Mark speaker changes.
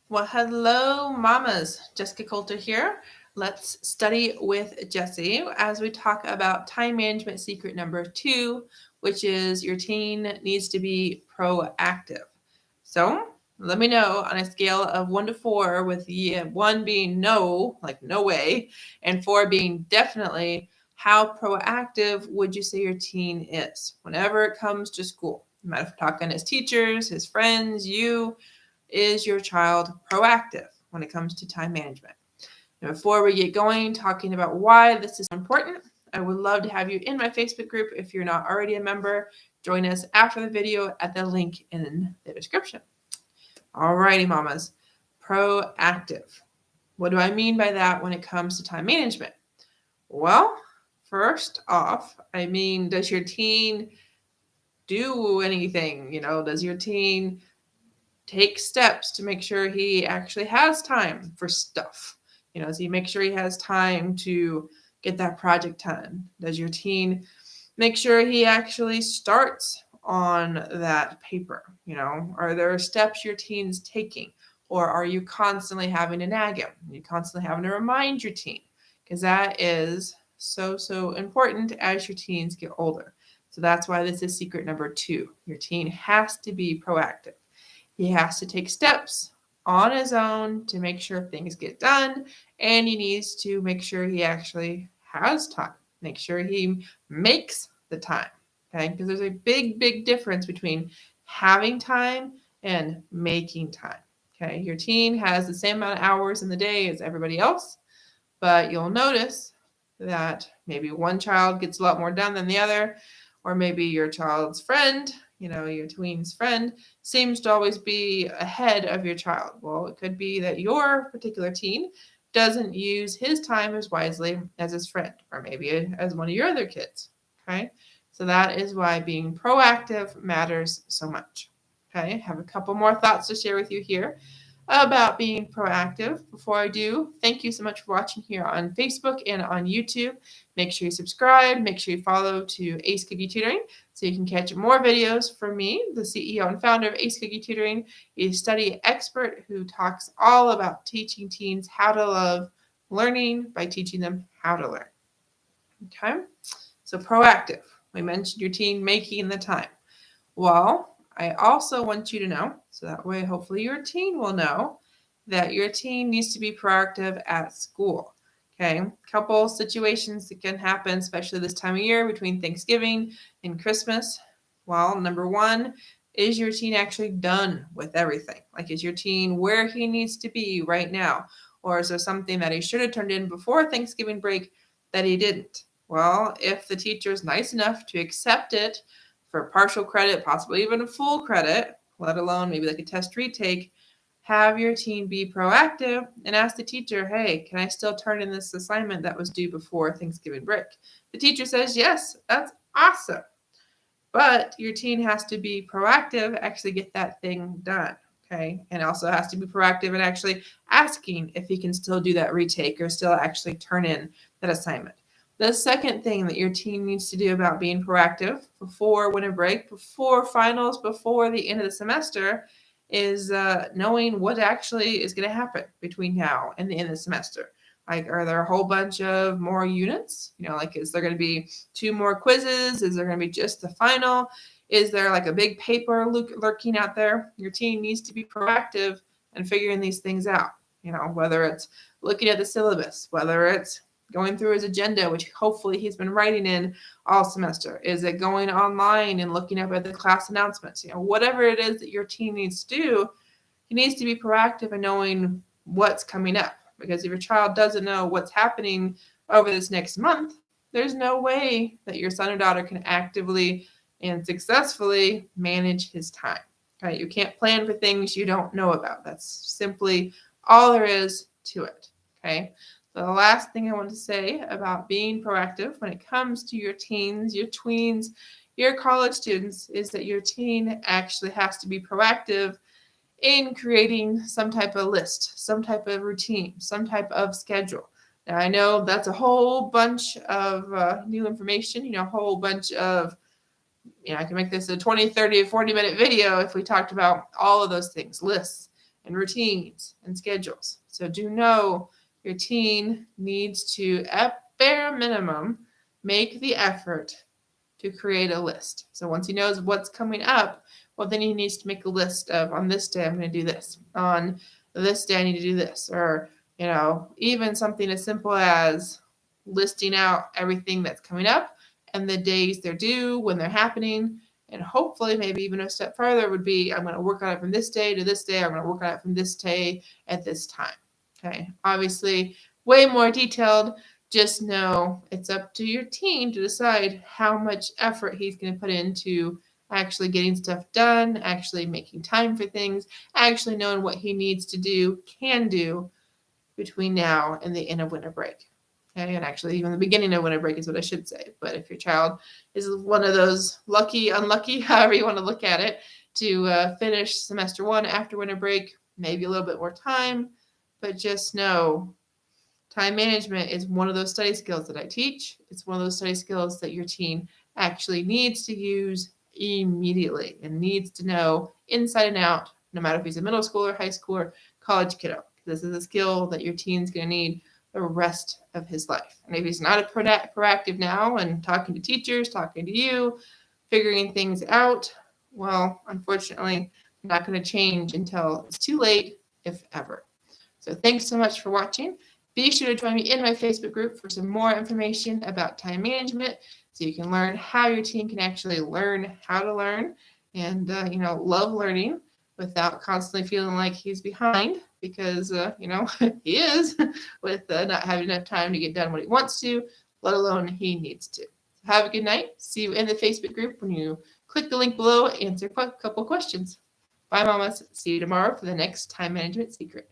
Speaker 1: Well, hello, mamas. Jessica Coulter here. Let's study with Jessie as we talk about time management secret number 2, which is your teen needs to be proactive. So let me know on a scale of 1 to 4, with 1 being no, like no way, and 4 being definitely, how proactive would you say your teen is whenever it comes to school? No matter if we're talking his teachers, his friends, you. Is your child proactive when it comes to time management? And before we get going, talking about why this is important, I would love to have you in my Facebook group. If you're not already a member, join us after the video at the link in the description. Alrighty, mamas. Proactive. What do I mean by that when it comes to time management? Well, first off, I mean, does your teen do anything? Does your teen take steps to make sure he actually has time for stuff? Does he make sure he has time to get that project done? Does your teen make sure he actually starts on that paper? Are there steps your teen's taking? Or are you constantly having to nag him? Are you constantly having to remind your teen? Because that is so important as your teens get older. So that's why this is secret number 2. Your teen has to be proactive. He has to take steps on his own to make sure things get done, and he needs to make sure he actually has time. Make sure he makes the time, okay? Because there's a big difference between having time and making time, okay? Your teen has the same amount of hours in the day as everybody else, but you'll notice that maybe one child gets a lot more done than the other, or maybe your child's friend, your tween's friend, seems to always be ahead of your child. Well, it could be that your particular teen doesn't use his time as wisely as his friend, or maybe as one of your other kids, okay? So that is why being proactive matters so much, okay? I have a couple more thoughts to share with you here about being proactive. Before I do, thank you so much for watching here on Facebook and on YouTube. Make sure you subscribe. Make sure you follow to Ace Cookie Tutoring so you can catch more videos from me, the CEO and founder of Ace Cookie Tutoring, a study expert who talks all about teaching teens how to love learning by teaching them how to learn. Okay, so proactive. We mentioned your teen making the time. Well, I also want you to know, so that way hopefully your teen will know, that your teen needs to be proactive at school. Okay, couple situations that can happen, especially this time of year between Thanksgiving and Christmas. Well, number 1, is your teen actually done with everything? Like, is your teen where he needs to be right now? Or is there something that he should have turned in before Thanksgiving break that he didn't? Well, if the teacher is nice enough to accept it for partial credit, possibly even a full credit, let alone maybe like a test retake, have your teen be proactive and ask the teacher, hey, can I still turn in this assignment that was due before Thanksgiving break? The teacher says, yes, that's awesome. But your teen has to be proactive, actually get that thing done, okay? And also has to be proactive in actually asking if he can still do that retake or still actually turn in that assignment. The second thing that your teen needs to do about being proactive before winter break, before finals, before the end of the semester, is knowing what actually is going to happen between now and the end of the semester. Like, are there a whole bunch of more units? Like, is there going to be 2 more quizzes? Is there going to be just the final? Is there like a big paper lurking out there? Your teen needs to be proactive and figuring these things out. Whether it's looking at the syllabus, whether it's going through his agenda, which hopefully he's been writing in all semester. Is it going online and looking up at the class announcements? Whatever it is that your teen needs to do, he needs to be proactive in knowing what's coming up. Because if your child doesn't know what's happening over this next month, there's no way that your son or daughter can actively and successfully manage his time. Okay? You can't plan for things you don't know about. That's simply all there is to it. Okay? So the last thing I want to say about being proactive when it comes to your teens, your tweens, your college students is that your teen actually has to be proactive in creating some type of list, some type of routine, some type of schedule. Now, I know that's a whole bunch of new information, a whole bunch of, I can make this a 20, 30, 40-minute video if we talked about all of those things, lists and routines and schedules. So do know your teen needs to, at bare minimum, make the effort to create a list. So once he knows what's coming up, well, then he needs to make a list of, on this day, I'm going to do this. On this day, I need to do this. Or, even something as simple as listing out everything that's coming up and the days they're due, when they're happening. And hopefully, maybe even a step further would be, I'm going to work on it from this day to this day. I'm going to work on it from this day at this time. Okay. Obviously, way more detailed. Just know it's up to your teen to decide how much effort he's going to put into actually getting stuff done, actually making time for things, actually knowing what he needs to do, can do between now and the end of winter break. Okay, and actually even the beginning of winter break is what I should say. But if your child is one of those lucky, unlucky, however you want to look at it, to finish semester 1 after winter break, maybe a little bit more time, but just know time management is one of those study skills that I teach. It's one of those study skills that your teen actually needs to use immediately and needs to know inside and out, no matter if he's a middle schooler, high schooler, college kiddo. This is a skill that your teen's going to need the rest of his life. And if he's not a proactive now and talking to teachers, talking to you, figuring things out, well, unfortunately, not going to change until it's too late, if ever. So thanks so much for watching. Be sure to join me in my Facebook group for some more information about time management so you can learn how your teen can actually learn how to learn and, love learning without constantly feeling like he's behind because, he is with not having enough time to get done what he wants to, let alone he needs to. So have a good night. See you in the Facebook group when you click the link below, answer a couple questions. Bye, mamas. See you tomorrow for the next time management secret.